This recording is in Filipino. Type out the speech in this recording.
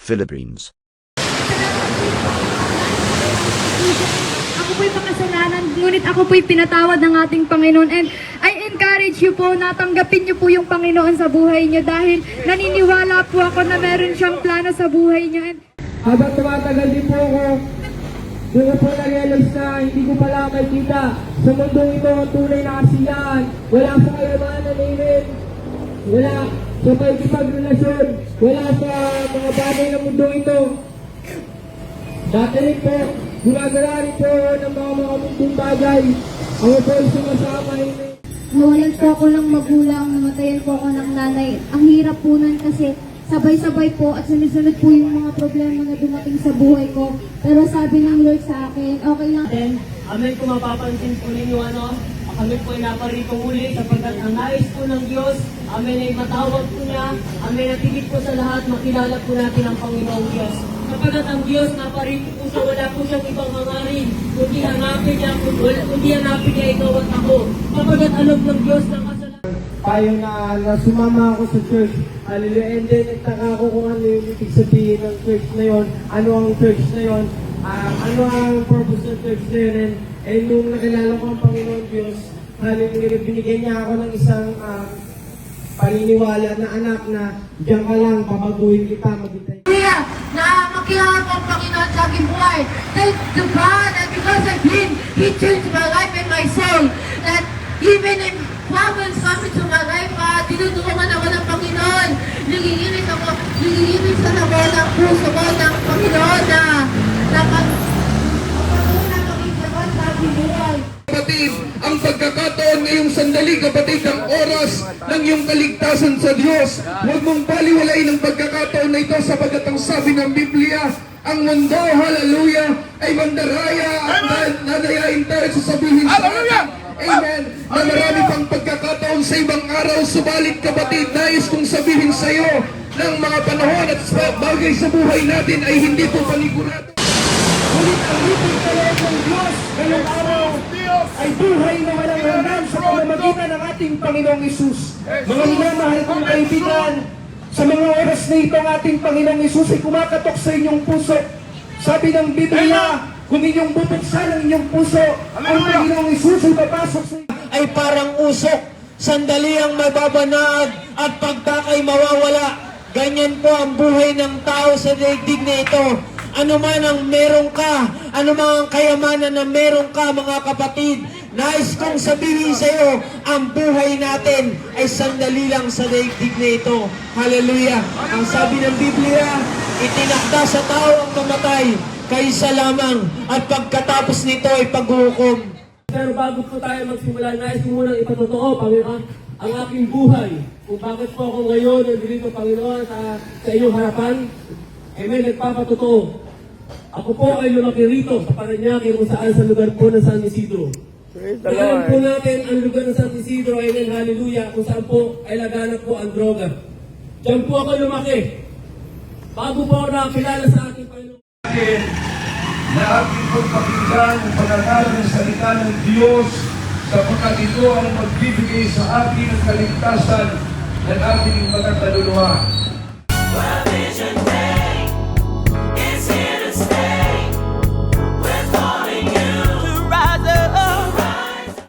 Philippines. Ako po'y makasalanan, ngunit ako po'y pinatawad ng ating Panginoon. And I encourage you po na tanggapin niyo po yung Panginoon sa buhay niyo dahil naniniwala po ako na meron siyang plano sa buhay niyo. And habang tumatagal din po ako, doon ko po na-realize na hindi ko pala makikita sa mundong ito ang tunay na kasiyahan. Wala sa kayamanan, amen. Wala sa pagkipagrelasyon. Wala sa mga bagay ng mundong ito. Dati rin po, gumagala rin po ng mga mundong bagay. Ako po ay sumasama, amen. Nawalan po ako ng magulang, namatayan po ako ng nanay. Ang hirap po nun kasi sabay-sabay po at sunod-sunod po yung mga problema na dumating sa buhay ko. Pero sabi ng Lord sa akin, okay lang. Then, amen, kung mapapansin po ninyo, kami po ay naparito muli sapagkat ang nais po ng Diyos, amen, ay matawag po niya, amen, at higit po sa lahat, makilala po natin ang Panginoong Diyos. Sapagkat ang Diyos naparito po sa wala po siyang ibang hangarin, kundi hanapin niya ikaw at ako. Sapagkat alam ng Diyos ng kasalanan. Tayo na sumama ako sa church. Hallelujah. And then, nagtaka ako kung ano yung ibig sabihin ng church na yon. Ano ang church na yon. Ano ang purpose ng church na yun. And nung nakilala ko ang Panginoon Diyos, hallelujah, binigyan niya ako ng isang paniniwala na anak na diyan ka lang, pabaguhin kita, magintay. Na makilala ko ang Panginoon sa aking buhay. Thank to God that because of Him, He changed my life and my soul. That even in problems coming to my life, tinutulungan ako ng Panginoon. Nagiginis ako ng puso ko ng Panginoon na maging sagot sa aking buhay. Kapatid, ang pagkakataon ngayong sandali, kapatid, ang oras ng iyong kaligtasan sa Diyos. Huwag mong baliwalain ang pagkakataon na ito sapagkat ang sabi ng Biblia, ang mundo, hallelujah, ay mandaraya at nadayain tayo sasabihin sa atin. Amen. Na marami pang pagkakataon sa ibang araw, subalit kapatid, nais kong sabihin sa iyo ng mga panahon at bagay sa buhay natin ay hindi po panigurado. Ngunit ang lipid kayo ng Diyos ngayong araw ay buhay na walang hanggan sa pamamagitan ng ating Panginoong Isus. Mga minamahal kong kaibigan, sa mga oras na ito ang ating Panginoong Isus ay kumakatok sa inyong puso. Sabi ng Biblia, kung inyong bubuksan ang inyong puso, ang Panginoong Isus ay papasok sa inyo. Ay parang usok, sandali ang mababanag at pagkakay mawawala. Ganyan po ang buhay ng tao sa daigdig na ito. Ano man ang meron ka, ano man ang kayamanan na meron ka, mga kapatid, nais kong sabihin sa iyo, ang buhay natin ay sandali lang sa daigdig na ito. Hallelujah! Ang sabi ng Biblia, itinakda sa tao ang mamatay, kaysa lamang, at pagkatapos nito ay paghuhukom. Pero bago po tayo magsimula, nais ko munang ipatotoo, Panginoon, ang aking buhay. Kung bakit po ako ngayon nandito, Panginoon, sa inyong harapan. Amen, nagpapatotoo. Ako po ay lumaki rito sa Parañaque kung saan sa lugar po ng San Isidro. Alam po natin ang lugar ng San Isidro, amen, hallelujah, kung saan po ay laganap po ang droga. Diyan po ako lumaki. Bago po ako nakakilala sa ating Panginoon. Na ating pagpakinggan ang pangaral ng salita ng Diyos sapagkat ito ang magbibigay sa atin ng kaligtasan ng ating mga kaluluwa.